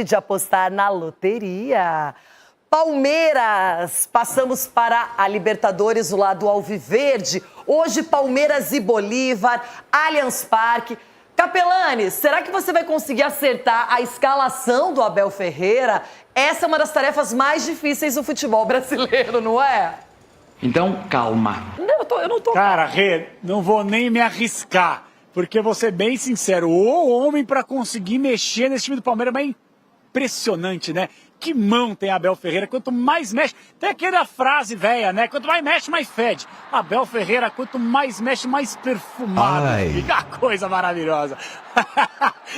De apostar na loteria. Palmeiras, passamos para a Libertadores, o lado alviverde. Hoje, Palmeiras e Bolívar, Allianz Parque. Capelani, será que você vai conseguir acertar a escalação do Abel Ferreira? Essa é uma das tarefas mais difíceis do futebol brasileiro, não é? Então, calma. Eu não tô... Cara, Rê, não vou nem me arriscar. Porque, vou ser bem sincero, o homem pra conseguir mexer nesse time do Palmeiras é impressionante, né? Que mão tem Abel Ferreira, quanto mais mexe, tem aquela frase velha, né? Quanto mais mexe, mais fede. Abel Ferreira, quanto mais mexe, mais perfumado. Fica coisa maravilhosa.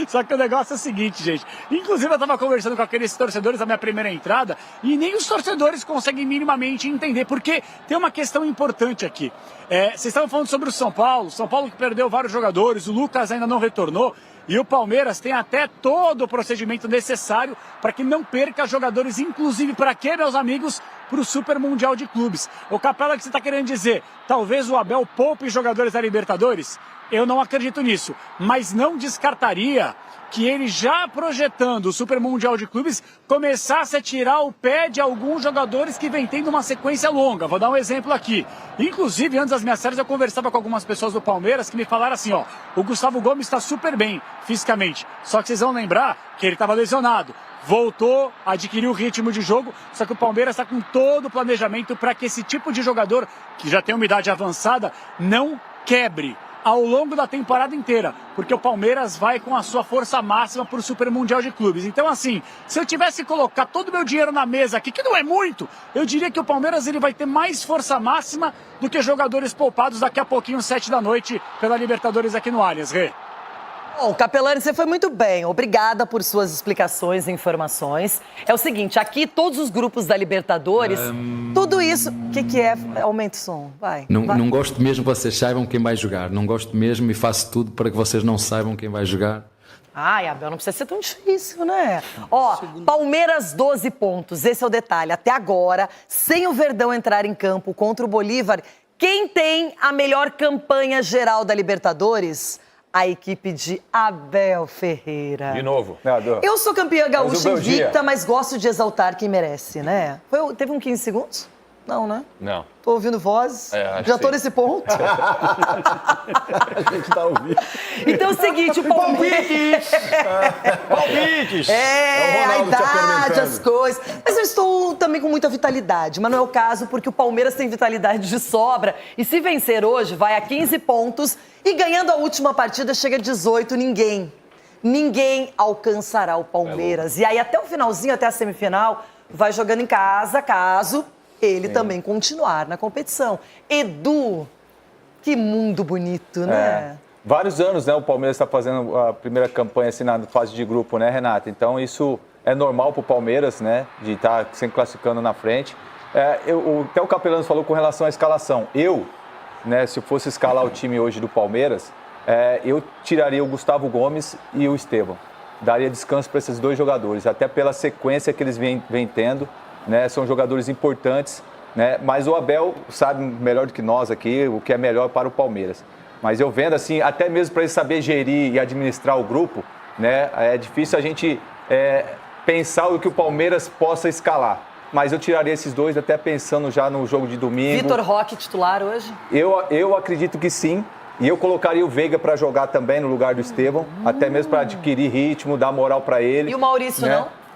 Só que o negócio é o seguinte, gente. Inclusive, eu tava conversando com aqueles torcedores da minha primeira entrada e nem os torcedores conseguem minimamente entender, porque tem uma questão importante aqui. Vocês estavam falando sobre o São Paulo que perdeu vários jogadores, o Lucas ainda não retornou. E o Palmeiras tem até todo o procedimento necessário para que não perca jogadores, inclusive para quê, meus amigos? Para o Super Mundial de Clubes. O Capela, o que você está querendo dizer? Talvez o Abel poupe jogadores da Libertadores? Eu não acredito nisso, mas não descartaria que ele, já projetando o Super Mundial de Clubes, começasse a tirar o pé de alguns jogadores que vem tendo uma sequência longa. Vou dar um exemplo aqui. Inclusive, antes das minhas séries, eu conversava com algumas pessoas do Palmeiras que me falaram assim, ó, o Gustavo Gomes está super bem fisicamente, só que vocês vão lembrar que ele estava lesionado. Voltou, adquiriu o ritmo de jogo, só que o Palmeiras está com todo o planejamento para que esse tipo de jogador, que já tem uma idade avançada, não quebre ao longo da temporada inteira, porque o Palmeiras vai com a sua força máxima para o Super Mundial de Clubes. Então, assim, se eu tivesse que colocar todo o meu dinheiro na mesa aqui, que não é muito, eu diria que o Palmeiras ele vai ter mais força máxima do que jogadores poupados daqui a pouquinho, 7 da noite, pela Libertadores aqui no Allianz, Rê. Bom, Capelani, você foi muito bem. Obrigada por suas explicações e informações. É o seguinte, aqui todos os grupos da Libertadores, tudo isso... O que é? Aumenta o som, vai. Não gosto mesmo que vocês saibam quem vai jogar. Não gosto mesmo e faço tudo para que vocês não saibam quem vai jogar. Ai, Abel, não precisa ser tão difícil, né? Ó, Palmeiras 12 pontos, esse é o detalhe. Até agora, sem o Verdão entrar em campo contra o Bolívar, quem tem a melhor campanha geral da Libertadores? A equipe de Abel Ferreira. De novo. Eu sou campeã gaúcha invicta, mas gosto de exaltar quem merece, né? Teve um 15 segundos? Não, né? Não. Tô ouvindo vozes. Já tô nesse ponto. A gente tá ouvindo. Então é o seguinte, o Palmeiras... Palpites! A idade, as coisas. Mas eu estou também com muita vitalidade. Mas não é o caso, porque o Palmeiras tem vitalidade de sobra. E se vencer hoje, vai a 15 pontos. E ganhando a última partida, chega a 18. Ninguém alcançará o Palmeiras. E aí, até o finalzinho, até a semifinal, vai jogando em casa, caso ele também continuar na competição. Edu, que mundo bonito, né? Vários anos, né, o Palmeiras está fazendo a primeira campanha assim na fase de grupo, né, Renata? Então isso é normal para o Palmeiras, né, de estar sempre classificando na frente. Até o Capelano falou com relação à escalação. Se eu fosse escalar o time hoje do Palmeiras, eu tiraria o Gustavo Gomes e o Estevão. Daria descanso para esses dois jogadores, até pela sequência que eles vêm tendo. Né, são jogadores importantes, né, mas o Abel sabe melhor do que nós aqui o que é melhor para o Palmeiras. Mas eu vendo assim, até mesmo para ele saber gerir e administrar o grupo, né, é difícil a gente pensar o que o Palmeiras possa escalar. Mas eu tiraria esses dois até pensando já no jogo de domingo. Vitor Roque titular hoje? Eu acredito que sim. E eu colocaria o Veiga para jogar também no lugar do Estevão, até mesmo para adquirir ritmo, dar moral para ele. E o Maurício, né? Não?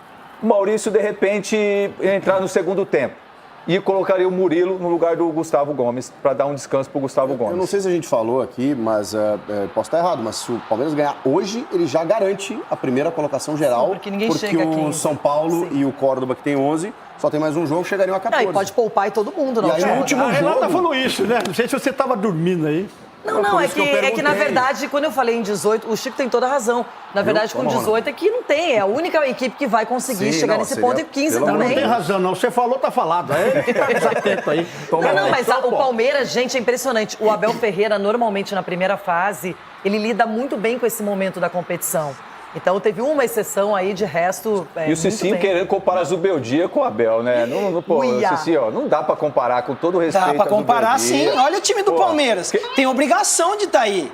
O Maurício, de repente, entrar no segundo tempo. E colocaria o Murilo no lugar do Gustavo Gomes, para dar um descanso para o Gustavo Gomes. Eu não sei se a gente falou aqui, mas posso estar errado, mas se o Palmeiras ganhar hoje, ele já garante a primeira colocação geral. Sim, porque ninguém chega aqui. Porque o São Paulo e o Córdoba, que tem 11, só tem mais um jogo, chegariam a 14. E pode poupar e todo mundo, não. E aí, no último jogo... Renata falou isso, né? Não sei se você estava dormindo aí. Não, é que na verdade, quando eu falei em 18, o Chico tem toda a razão. Na verdade, com 18 é que não tem, é a única equipe que vai conseguir chegar nesse ponto e 15 também. Não tem razão, não. Você falou, tá falado. Aí fica desatento aí. Mas o Palmeiras, gente, é impressionante. O Abel Ferreira, normalmente, na primeira fase, ele lida muito bem com esse momento da competição. Então teve uma exceção aí, de resto. E o Cicinho querendo comparar Zubeldia com o Abel, né? Cicinho, não dá pra comparar, com todo o respeito. Dá pra comparar sim. Olha o time do Palmeiras. Tem obrigação de estar aí.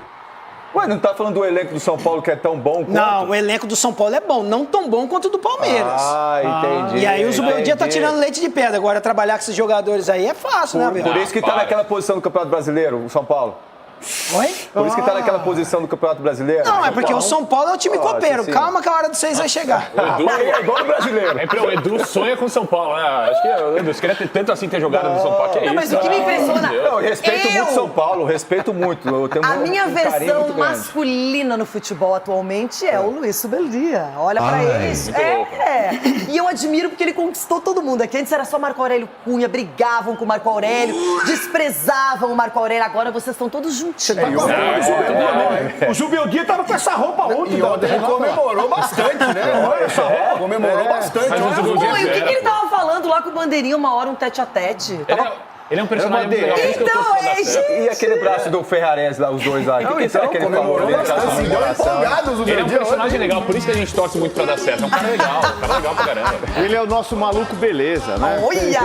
Ué, não tá falando do elenco do São Paulo que é tão bom quanto? Não, o elenco do São Paulo é bom, não tão bom quanto o do Palmeiras. Entendi. E aí o Zubeldia tá tirando leite de pedra. Agora, trabalhar com esses jogadores aí é fácil, né, Por isso que tá naquela posição do Campeonato Brasileiro, o São Paulo. Oi? Por isso que tá naquela posição do Campeonato Brasileiro. Não, é porque o São Paulo é o time copeiro. sim. Calma que a hora de vocês vai chegar. É igual o brasileiro. O Edu sonha com o São Paulo, né? Acho que o Edu queria ter tanto assim ter jogado no São Paulo. Que é Não, mas isso? o que me impressiona... Não, eu respeito muito São Paulo, respeito muito. Eu tenho A minha um carinho versão muito grande. masculina no futebol atualmente é o Luiz Subeldia. Olha pra ele. E eu admiro porque ele conquistou todo mundo aqui. Antes era só Marco Aurélio Cunha, brigavam com o Marco Aurélio, desprezavam o Marco Aurélio. Agora vocês estão todos juntinhos. O Zubeldia tava com essa roupa ontem. E ontem ele comemorou bastante, né? Comemorou bastante. Mas o Zubeldia Pô, e o que é ele tava falando lá com o Bandeirinha uma hora, um tete-a-tete? Ele é um personagem muito legal. Por isso que eu Então, torço pra dar certo. E aquele braço do Ferrares lá, os dois lá? O que será que ele falou? Ele Ele é um personagem legal, por isso que a gente torce muito pra dar certo. É um cara legal pra caramba. Ele é o nosso maluco beleza, né? Olha!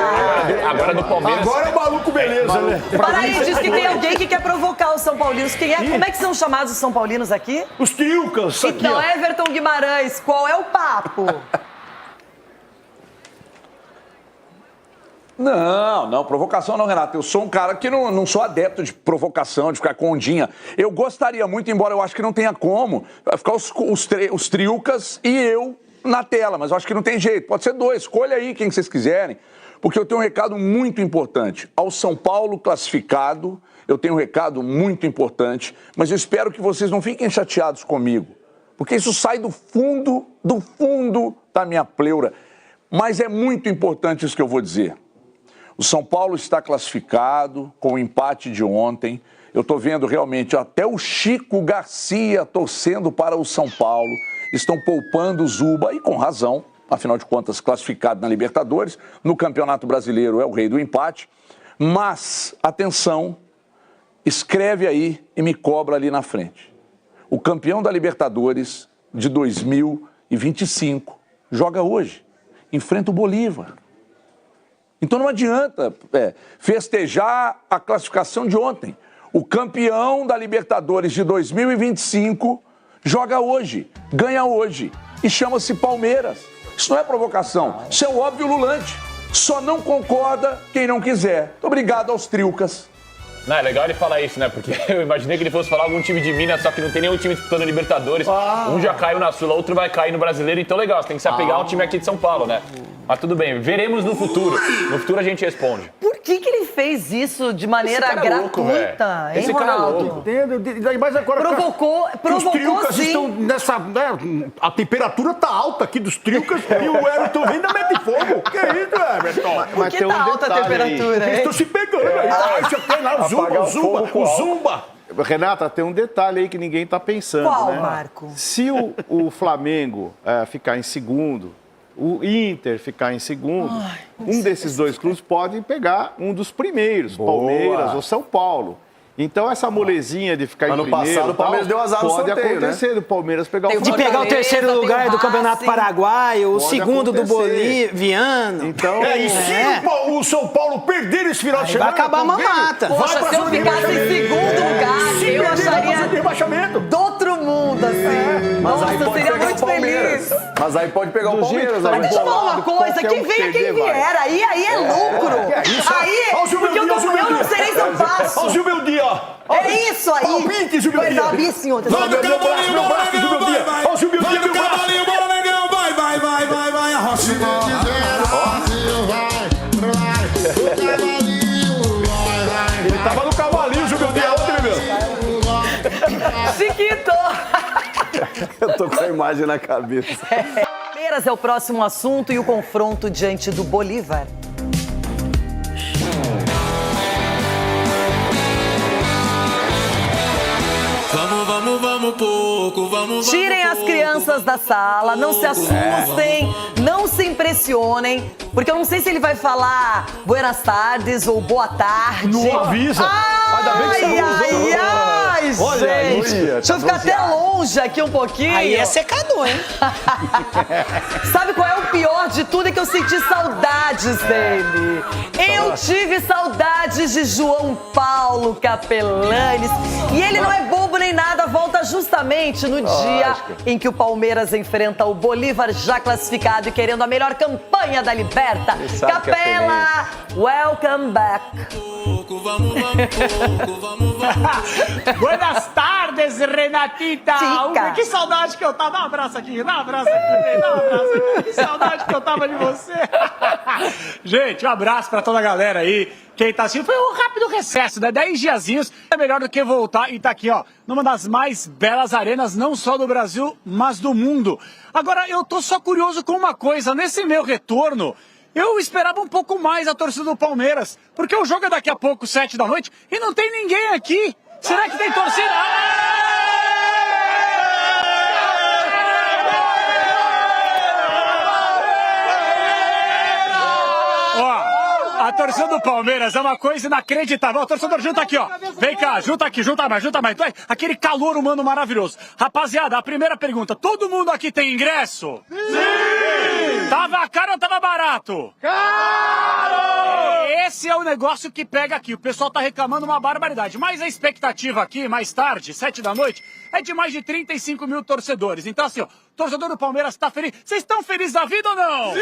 Agora do Palmeiras. Agora é o maluco beleza, né? Para aí, diz que tem alguém que quer provocar os São Paulinos. Quem é? Como é que são chamados os São Paulinos aqui? Os triucas aqui, Então, ó. Everton Guimarães, qual é o papo? Não, provocação não, Renato. Eu sou um cara que não sou adepto de provocação, de ficar com ondinha. Eu gostaria muito, embora eu acho que não tenha como, ficar os triucas e eu na tela, mas eu acho que não tem jeito. Pode ser dois, escolha aí quem vocês quiserem, porque eu tenho um recado muito importante. Ao São Paulo classificado, eu tenho um recado muito importante, mas eu espero que vocês não fiquem chateados comigo, porque isso sai do fundo da minha pleura. Mas é muito importante isso que eu vou dizer. O São Paulo está classificado com o empate de ontem. Eu estou vendo realmente até o Chico Garcia torcendo para o São Paulo. Estão poupando o Zuba, e com razão, afinal de contas, classificado na Libertadores. No Campeonato Brasileiro é o rei do empate. Mas, atenção, escreve aí e me cobra ali na frente. O campeão da Libertadores de 2025 joga hoje, enfrenta o Bolívar. Então não adianta festejar a classificação de ontem. O campeão da Libertadores de 2025 joga hoje, ganha hoje e chama-se Palmeiras. Isso não é provocação, isso é o óbvio lulante. Só não concorda quem não quiser. Muito obrigado aos triucas. Não, é legal ele falar isso, né? Porque eu imaginei que ele fosse falar algum time de Minas, só que não tem nenhum time disputando Libertadores. Um já caiu na Sula, outro vai cair no Brasileiro. Então, legal, você tem que se apegar ao time aqui de São Paulo, né? Mas tudo bem, veremos no futuro. No futuro a gente responde. Por que ele fez isso de maneira gratuita, hein, Esse cara é Ronaldo? louco. Mas agora Provocou os triucas sim. estão nessa... Né, a temperatura tá alta aqui dos triucas e o Everton ainda mete fogo. Que isso, Everton? Por que tá alta a temperatura, Eles hein? estão se pegando aí. Você tem lá o Zumba. Renata, tem um detalhe aí que ninguém tá pensando, Qual, né? Marco? Se o Flamengo ficar em segundo, o Inter ficar em segundo, um desses dois clubes pode pegar um dos primeiros, Palmeiras ou São Paulo. Então, essa molezinha de ficar Ano em primeiro passado, o Palmeiras deu azar no pode sorteio, acontecer do Palmeiras pegar Tem o o De Flamengo. pegar o terceiro Fortaleza, lugar tem o do Campeonato Racing. Paraguaio, o Pode segundo do acontecer. Boliviano. Então, E se o São Paulo perder esse final de Aí vai semana... acabar a mamata. Poxa, se eu ficasse em segundo lugar, eu acharia rebaixamento. do outro mundo, assim. Nossa, seria muito feliz. Mas aí pode pegar o Palmeiras. Mas deixa eu falar uma coisa, qualquer que um venha quem perder, vai. vier, aí é lucro. Aí, Ó, o Zubeldia, porque eu não serei seu Ó o passo. Zubeldia, ó. É isso aí. Palpite, Zubeldia. Coisa abissinha outra. Meu braço, Zubeldia. Ó o Zubeldia, meu braço. Ele tava no cavalinho, Zubeldia, ontem, meu. Chiquito. Eu tô com a imagem na cabeça. Palmeiras é o próximo assunto e o confronto diante do Bolívar. Vamos pouco, tirem as crianças da sala, não se assustem, não se impressionem, porque eu não sei se ele vai falar buenas tardes ou boa tarde. Não avisa. Ainda bem que você não usou. Ai, Olha aí, gente. Deixa eu ficar até longe aqui um pouquinho. Aí é secador, hein? Sabe qual é o pior de tudo? É que eu senti saudades dele. Eu tive saudades de João Paulo Capelanes. E ele não é bobo nem nada, volta justamente no dia em que o Palmeiras enfrenta o Bolívar já classificado e querendo a melhor campanha da Liberta. Capela, welcome back. Buenas tardes, Renatita! Chica. Que saudade que eu tava. Dá um abraço aqui, dá um abraço aqui, dá um abraço aqui. Que saudade que eu tava de você. Gente, um abraço pra toda a galera aí. Quem tá assistindo, foi um rápido recesso, né? 10 diazinhos é melhor do que voltar e tá aqui, ó, numa das mais belas arenas, não só do Brasil, mas do mundo. Agora, eu tô só curioso com uma coisa. Nesse meu retorno, eu esperava um pouco mais a torcida do Palmeiras, porque o jogo é daqui a pouco, 7 da noite, e não tem ninguém aqui. Será que tem torcida? Ó, a torcida do Palmeiras é uma coisa inacreditável. O torcedor junta aqui, ó. Vem cá, junta aqui, junta mais. Aquele calor humano maravilhoso. Rapaziada, a primeira pergunta. Todo mundo aqui tem ingresso? Sim! Tava caro ou tava barato? Caro! Esse é o negócio que pega aqui. O pessoal tá reclamando uma barbaridade. Mas a expectativa aqui, mais tarde, 7 da noite, é de mais de 35 mil torcedores. Então, assim, ó, torcedor do Palmeiras tá feliz. Vocês estão felizes da vida ou não? Sim!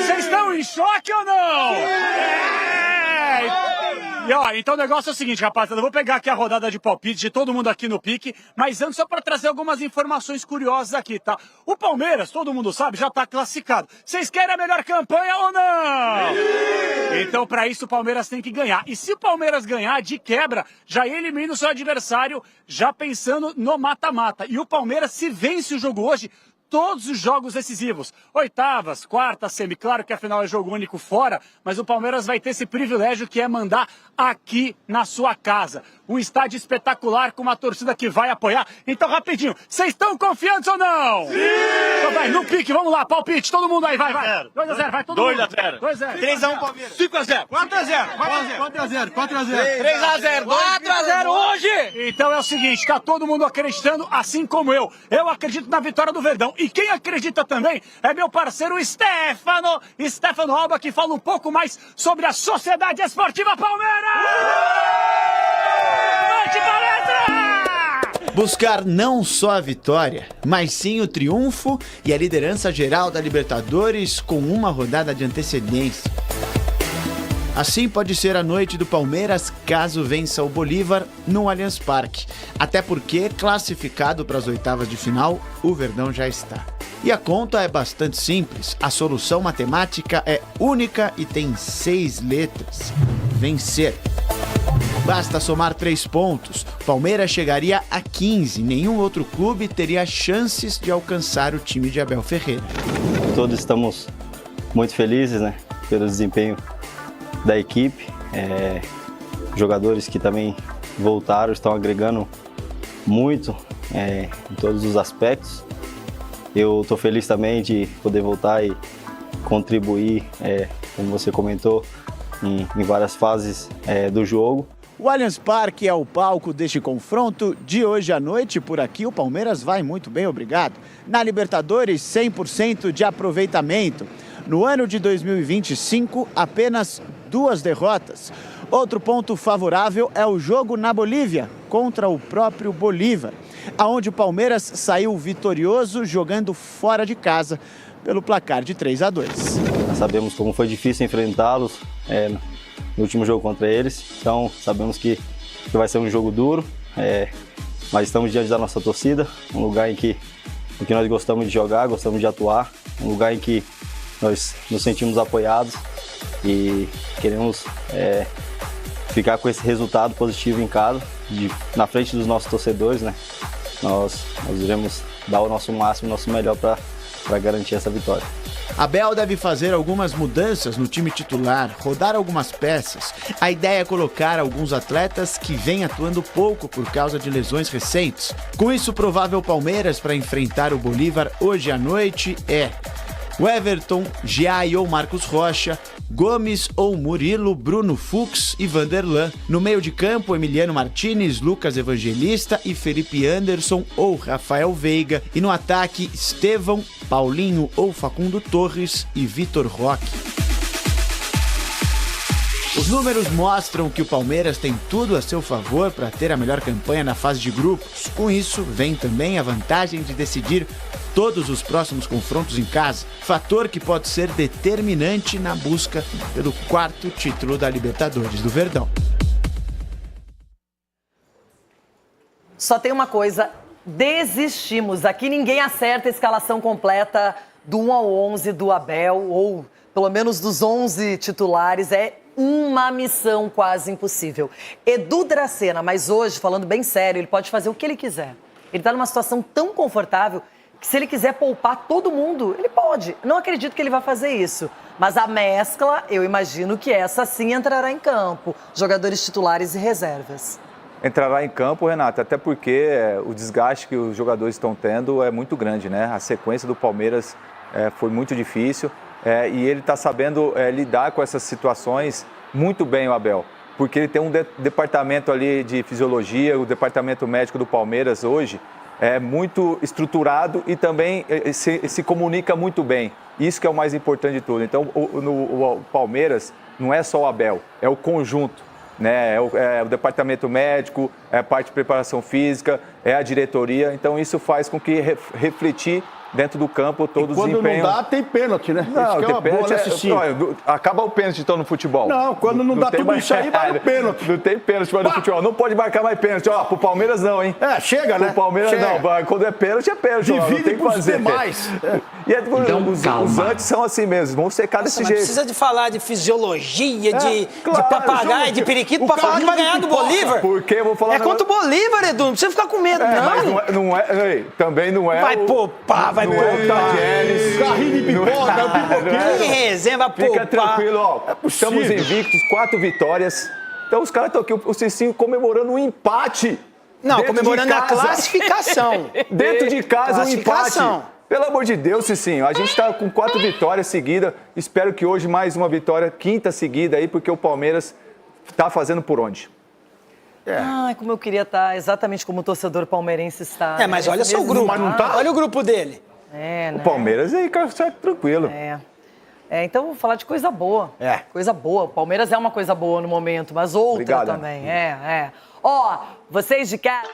Vocês estão em choque ou não? Sim! E ó, então o negócio é o seguinte, rapaziada, eu vou pegar aqui a rodada de palpite de todo mundo aqui no pique, mas antes só para trazer algumas informações curiosas aqui, tá? O Palmeiras, todo mundo sabe, já tá classificado. Vocês querem a melhor campanha ou não? Sim! Então, para isso, o Palmeiras tem que ganhar. E se o Palmeiras ganhar, de quebra, já elimina o seu adversário, já pensando no mata-mata. E o Palmeiras, se vence o jogo hoje, todos os jogos decisivos, oitavas, quartas, semi, claro que afinal é jogo único fora, mas o Palmeiras vai ter esse privilégio que é mandar aqui na sua casa. Um estádio espetacular com uma torcida que vai apoiar. Então, rapidinho, vocês estão confiantes ou não? Sim! Então vai, no pique, vamos lá, palpite, todo mundo aí, vai. 2-0, vai todo mundo. 2-0. 2-0. 3-1 Palmeiras. 5-0. 4-0. 4-0. 3-0. 4-0 hoje! Então é o seguinte, tá todo mundo acreditando, assim como eu. Eu acredito na vitória do Verdão. E quem acredita também é meu parceiro Stefano Alba, que fala um pouco mais sobre a Sociedade Esportiva Palmeiras! Buscar não só a vitória, mas sim o triunfo e a liderança geral da Libertadores com uma rodada de antecedência. Assim pode ser a noite do Palmeiras caso vença o Bolívar no Allianz Parque. Até porque, classificado para as oitavas de final, o Verdão já está. E a conta é bastante simples. A solução matemática é única e tem 6 letras. Vencer. Basta somar 3 pontos. Palmeiras chegaria a 15. Nenhum outro clube teria chances de alcançar o time de Abel Ferreira. Todos estamos muito felizes, né, pelo desempenho da equipe, jogadores que também voltaram, estão agregando muito em todos os aspectos. Eu estou feliz também de poder voltar e contribuir, como você comentou, em várias fases do jogo. O Allianz Parque é o palco deste confronto de hoje à noite. Por aqui o Palmeiras vai muito bem, obrigado. Na Libertadores, 100% de aproveitamento. No ano de 2025, apenas 2 derrotas. Outro ponto favorável é o jogo na Bolívia, contra o próprio Bolívar, aonde o Palmeiras saiu vitorioso jogando fora de casa pelo placar de 3-2. Nós sabemos como foi difícil enfrentá-los no último jogo contra eles, então sabemos que vai ser um jogo duro, mas estamos diante da nossa torcida, um lugar em que nós gostamos de jogar, gostamos de atuar, um lugar em que nós nos sentimos apoiados e queremos ficar com esse resultado positivo em casa, na frente dos nossos torcedores, né? Nós iremos dar o nosso máximo, o nosso melhor para garantir essa vitória. Abel deve fazer algumas mudanças no time titular, rodar algumas peças. A ideia é colocar alguns atletas que vêm atuando pouco por causa de lesões recentes. Com isso, o provável Palmeiras para enfrentar o Bolívar hoje à noite é o Everton, Giai ou Marcos Rocha, Gomes ou Murilo, Bruno Fux e Vanderlan. No meio de campo, Emiliano Martinez, Lucas Evangelista e Felipe Anderson ou Rafael Veiga. E no ataque, Estevão, Paulinho ou Facundo Torres e Vitor Roque. Os números mostram que o Palmeiras tem tudo a seu favor para ter a melhor campanha na fase de grupos. Com isso, vem também a vantagem de decidir todos os próximos confrontos em casa, fator que pode ser determinante na busca pelo 4º título da Libertadores do Verdão. Só tem uma coisa, desistimos. Aqui ninguém acerta a escalação completa do 1 ao 11 do Abel, ou pelo menos dos 11 titulares. É uma missão quase impossível. Edu Dracena, mas hoje, falando bem sério, ele pode fazer o que ele quiser. Ele está numa situação tão confortável que se ele quiser poupar todo mundo, ele pode. Não acredito que ele vai fazer isso. Mas a mescla, eu imagino que essa sim entrará em campo. Jogadores titulares e reservas. Entrará em campo, Renata, até porque o desgaste que os jogadores estão tendo é muito grande, né? A sequência do Palmeiras foi muito difícil e ele está sabendo lidar com essas situações muito bem, o Abel. Porque ele tem um departamento ali de fisiologia, o departamento médico do Palmeiras hoje é muito estruturado e também se comunica muito bem. Isso que é o mais importante de tudo. Então, o Palmeiras não é só o Abel, é o conjunto. Né? É o departamento médico, é a parte de preparação física, é a diretoria. Então, isso faz com que refletir dentro do campo todo o desempenho. Quando não dá, tem pênalti, né? Não, isso que é uma boa, né, acaba o pênalti então no futebol. Não, quando não dá tudo mais, isso aí, vai no pênalti. Não tem pênalti no futebol. Não pode marcar mais pênalti. Ó, pro Palmeiras não, hein? Chega, né? Pro Palmeiras chega. não. Quando é pênalti, é pênalti. Divide pros demais. E então, os antes são assim mesmo, vão secar desse jeito. Precisa de falar de fisiologia, de papagaio, de periquito pra falar que vai ganhar do Bolívar. Porque eu vou falar. É contra o Bolívar, Edu. Não precisa ficar com medo, não. Mas não é. Também não é. Vai poupar, vai poupar. Carrinho de pipoca, pipoqueiro. Que resenha, vai poupar. Fica tranquilo, ó. Estamos invictos, 4 vitórias. Então os caras estão aqui, o Cicinho comemorando um empate. Não, comemorando a classificação. Dentro de casa, um empate. Pelo amor de Deus, Cicinho, a gente está com 4 vitórias seguidas. Espero que hoje mais uma vitória, 5ª seguida aí, porque o Palmeiras está fazendo por onde? Ai, como eu queria estar exatamente como o torcedor palmeirense está. Mas olha só o grupo. Mas não tá? Olha o grupo dele. Né? O Palmeiras aí, cara, certo, tranquilo. Então vou falar de coisa boa. Coisa boa. O Palmeiras é uma coisa boa no momento, mas outra também. Ó, vocês de casa.